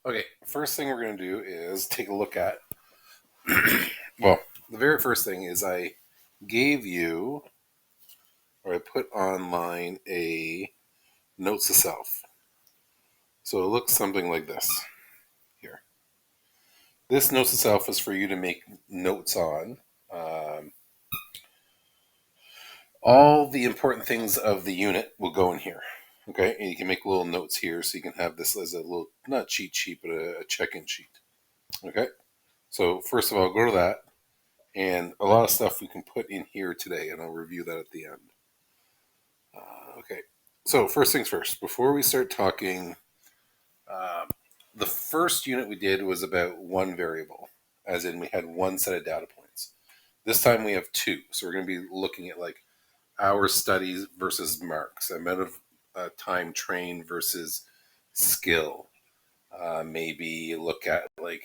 Okay, first thing we're going to do is take a look at, well, the very first thing is I gave you, or I put online a notes to self. So it looks something like this here. This notes to self is for you to make notes on um, all the important things of the unit will go in here. Okay, and you can make little notes here so you can have this as a little, not cheat sheet, but a check-in sheet. Okay, so first of all, go to that. And a lot of stuff we can put in here today, and I'll review that at the end. Okay, so first things first, before we start talking, um, the first unit we did was about one variable, as in we had one set of data points. This time we have two, so we're going to be looking at like hour studies versus marks, amount of time trained versus skill. Maybe look at like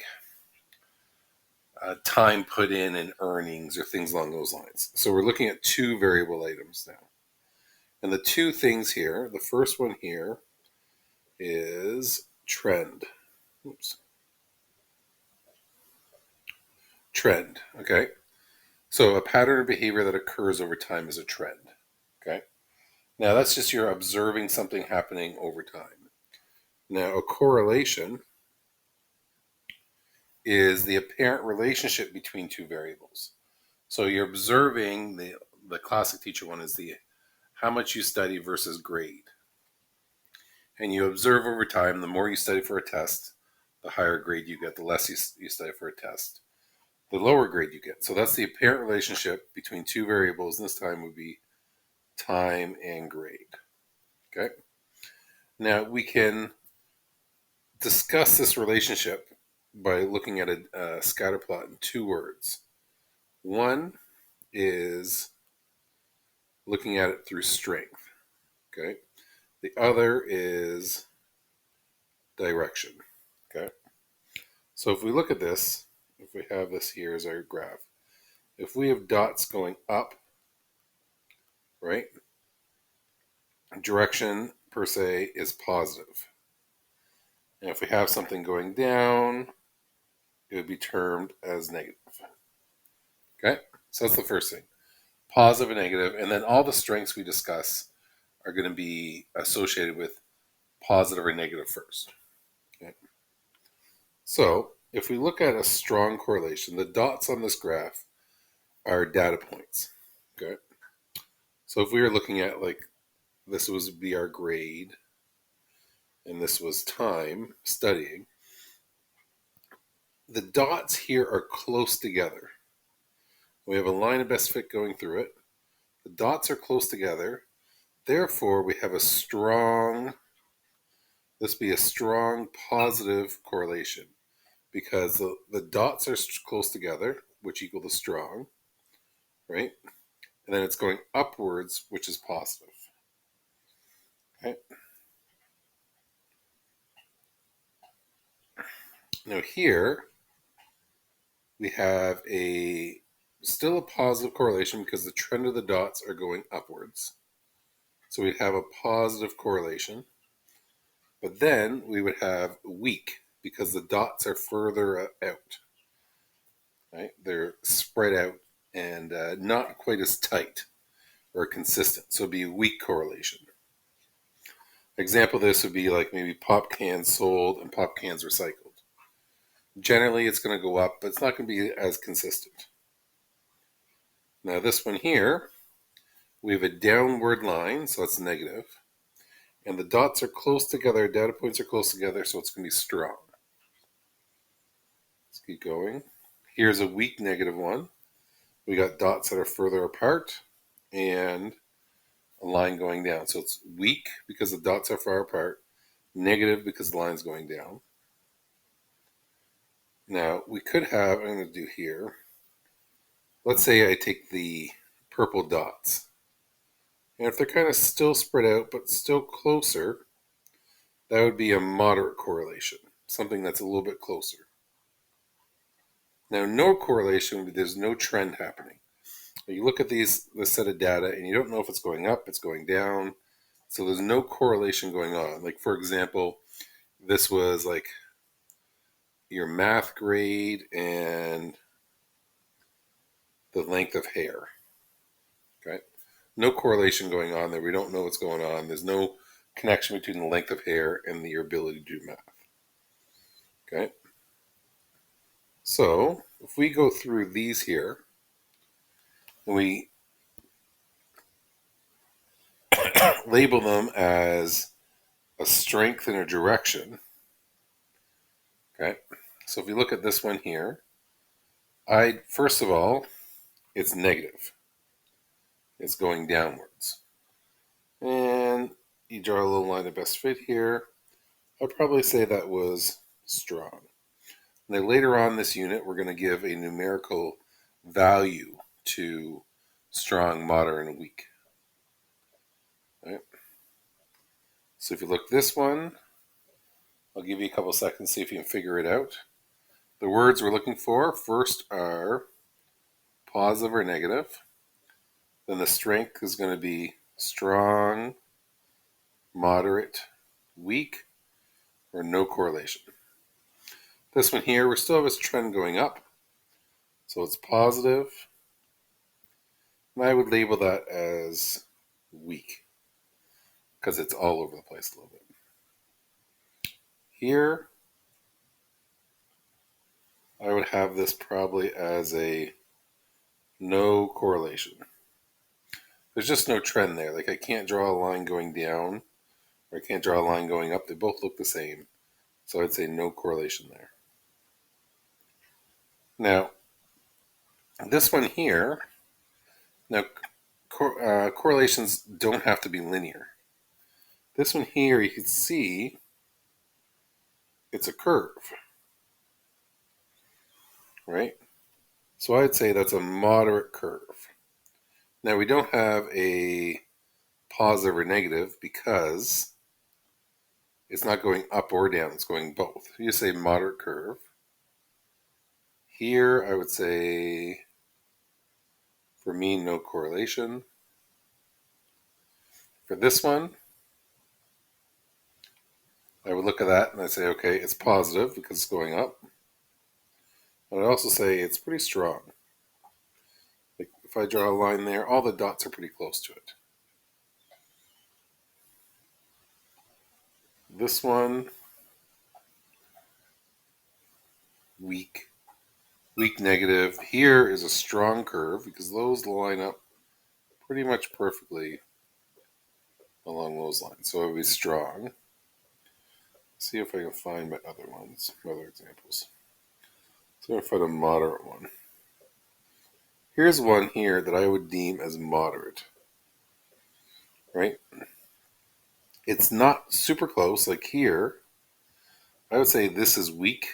time put in and earnings or things along those lines. So we're looking at two variable items now. And the two things here, the first one here is trend. Oops. Trend, okay? So a pattern of behavior that occurs over time is a trend, okay? Now that's just you're observing something happening over time. Now a correlation is the apparent relationship between two variables. So you're observing the classic teacher one is the how much you study versus grade. And you observe over time, the more you study for a test, the higher grade you get, the less you study for a test, the lower grade you get. So that's the apparent relationship between two variables, and this time would be time and grade. Okay. Now we can discuss this relationship by looking at a scatter plot in two words. One is looking at it through strength. Okay. The other is direction. Okay. So if we look at this, if we have this here as our graph, if we have dots going up, right, direction per se is positive. And if we have something going down, it would be termed as negative. Okay, so that's the first thing, positive and negative, and then all the strengths we discuss are going to be associated with positive or negative first. Okay, so if we look at a strong correlation, the dots on this graph are data points. Okay, so if we were looking at like this would be our grade, and this was time studying, the dots here are close together. We have a line of best fit going through it. The dots are close together. Therefore, we have this be a strong positive correlation because the dots are close together, which equal to strong, right? And then it's going upwards, which is positive. Okay. Now here we have still a positive correlation because the trend of the dots are going upwards. So we'd have a positive correlation. But then we would have weak because the dots are further out. Right? They're spread out and not quite as tight or consistent. So it'd be a weak correlation. Example of this would be like maybe pop cans sold and pop cans recycled. Generally, it's going to go up, but it's not going to be as consistent. Now, this one here, we have a downward line, so it's negative. And the dots are close together, data points are close together, so it's going to be strong. Let's keep going. Here's a weak negative one. We got dots that are further apart and a line going down. So it's weak because the dots are far apart, negative because the line's going down. Now, we could have, I'm going to do here, let's say I take the purple dots. And if they're kind of still spread out, but still closer, that would be a moderate correlation, something that's a little bit closer. Now, no correlation, there's no trend happening. You look at this set of data and you don't know if it's going up, it's going down. So there's no correlation going on. Like, for example, this was like your math grade and the length of hair. Okay? No correlation going on there. We don't know what's going on. There's no connection between the length of hair and your ability to do math. Okay? So if we go through these here, and we label them as a strength and a direction. Okay, so if you look at this one here, first of all, it's negative. It's going downwards. And you draw a little line of best fit here. I'd probably say that was strong. Now later on in this unit, we're going to give a numerical value to strong, moderate, and weak. Right? So if you look this one, I'll give you a couple seconds to see if you can figure it out. The words we're looking for first are positive or negative. Then the strength is going to be strong, moderate, weak, or no correlation. This one here, we still have this trend going up. So it's positive. And I would label that as weak because it's all over the place a little bit. Here, I would have this probably as a no correlation. There's just no trend there. Like I can't draw a line going down or I can't draw a line going up. They both look the same. So I'd say no correlation there. Now, this one here, now correlations don't have to be linear. This one here, you can see it's a curve, right? So I'd say that's a moderate curve. Now we don't have a positive or negative because it's not going up or down, it's going both. You say moderate curve. Here I would say, for me, no correlation. For this one, I would look at that and I'd say, okay, it's positive because it's going up. But I'd also say it's pretty strong. Like if I draw a line there, all the dots are pretty close to it. This one, weak. Weak negative. Here is a strong curve because those line up pretty much perfectly along those lines. So it would be strong. See if I can find my other ones, my other examples. So if I find a moderate one. Here's one here that I would deem as moderate. Right? It's not super close. Like here, I would say this is weak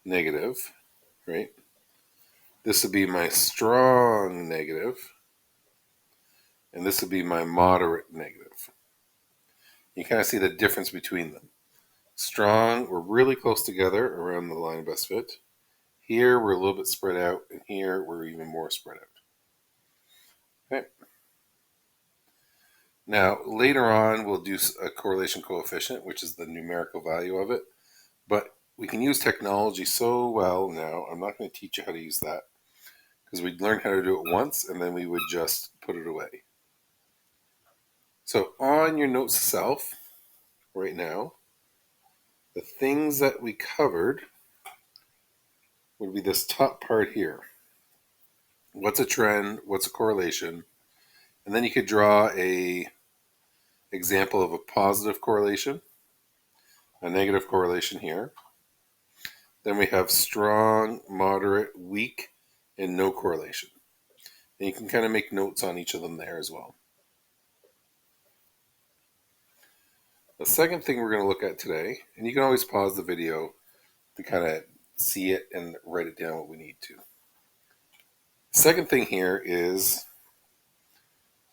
negative. Right? This would be my strong negative. And this would be my moderate negative. You kind of see the difference between them. Strong, we're really close together around the line of best fit. Here, we're a little bit spread out, and here, we're even more spread out. Okay. Now, later on, we'll do a correlation coefficient, which is the numerical value of it. But we can use technology so well now. I'm not going to teach you how to use that because we'd learn how to do it once, and then we would just put it away. So on your notes itself, right now, the things that we covered would be this top part here. What's a trend? What's a correlation? And then you could draw a example of a positive correlation, a negative correlation here. Then we have strong, moderate, weak, and no correlation. And you can kind of make notes on each of them there as well. The second thing we're going to look at today, and you can always pause the video to kind of see it and write it down what we need to. The second thing here is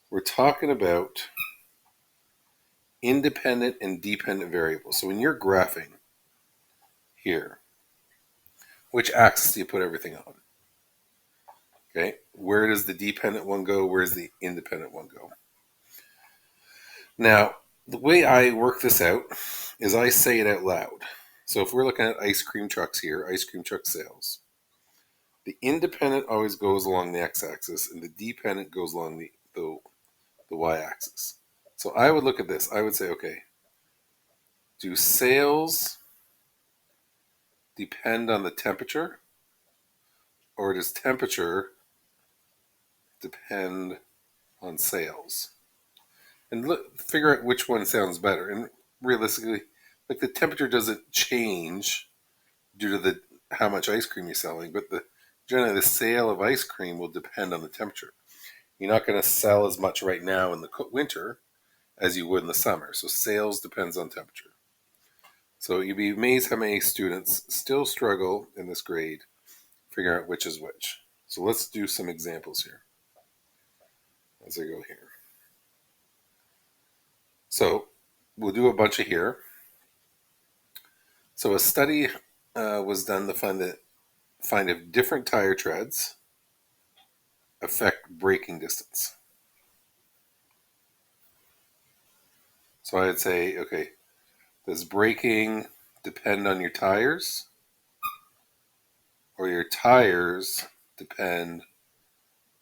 we're talking about independent and dependent variables. So when you're graphing here, which axis do you put everything on? Okay, where does the dependent one go? Where does the independent one go? Now, the way I work this out is I say it out loud. So if we're looking at ice cream trucks here, ice cream truck sales, the independent always goes along the x-axis and the dependent goes along the y-axis. So I would look at this. I would say, okay, do sales depend on the temperature, or does temperature depend on sales? And figure out which one sounds better. And realistically, like the temperature doesn't change due to the how much ice cream you're selling, but generally the sale of ice cream will depend on the temperature. You're not going to sell as much right now in the winter as you would in the summer. So sales depends on temperature. So you'd be amazed how many students still struggle in this grade figuring out which is which. So let's do some examples here as I go here. So we'll do a bunch of here. So a study was done to find if different tire treads affect braking distance. So I'd say, okay, does braking depend on your tires, or your tires depend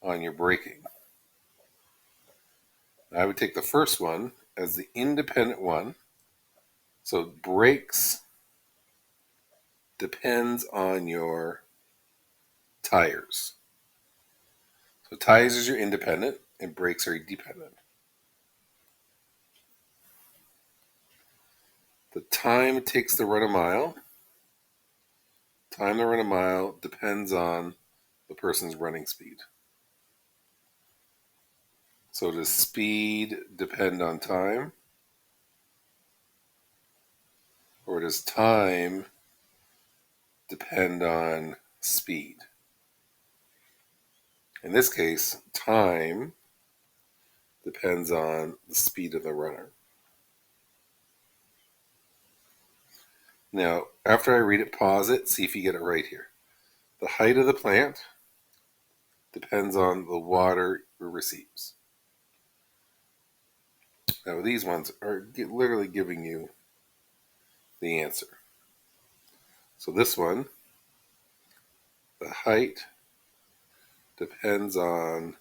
on your braking? I would take the first one as the independent one. So brakes depends on your tires. So tires is your independent and brakes are your dependent. The time it takes to run a mile. Time to run a mile depends on the person's running speed. So does speed depend on time? Or does time depend on speed? In this case, time depends on the speed of the runner. Now, after I read it, pause it, see if you get it right here. The height of the plant depends on the water it receives. Now, these ones are literally giving you the answer. So this one, the height depends on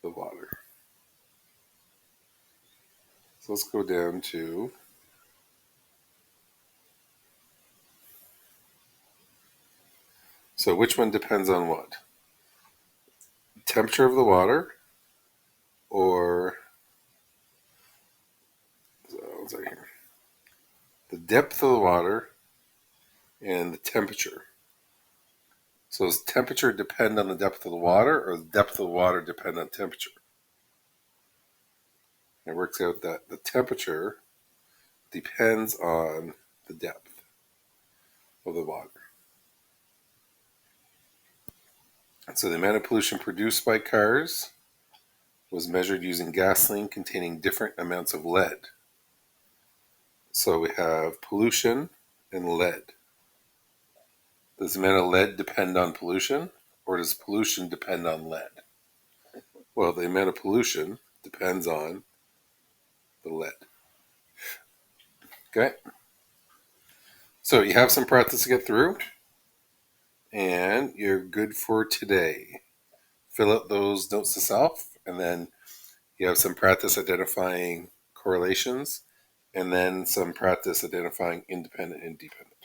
the water. So let's go down to so which one depends on what? Temperature of the water or what's that here? The depth of the water and the temperature. So does temperature depend on the depth of the water, or the depth of the water depend on temperature? It works out that the temperature depends on the depth of the water. So the amount of pollution produced by cars was measured using gasoline containing different amounts of lead. So we have pollution and lead. Does the amount of lead depend on pollution, or does pollution depend on lead? Well, the amount of pollution depends on the lead. Okay? So you have some practice to get through, and you're good for today. Fill out those notes to self, and then you have some practice identifying correlations, and then some practice identifying independent and dependent.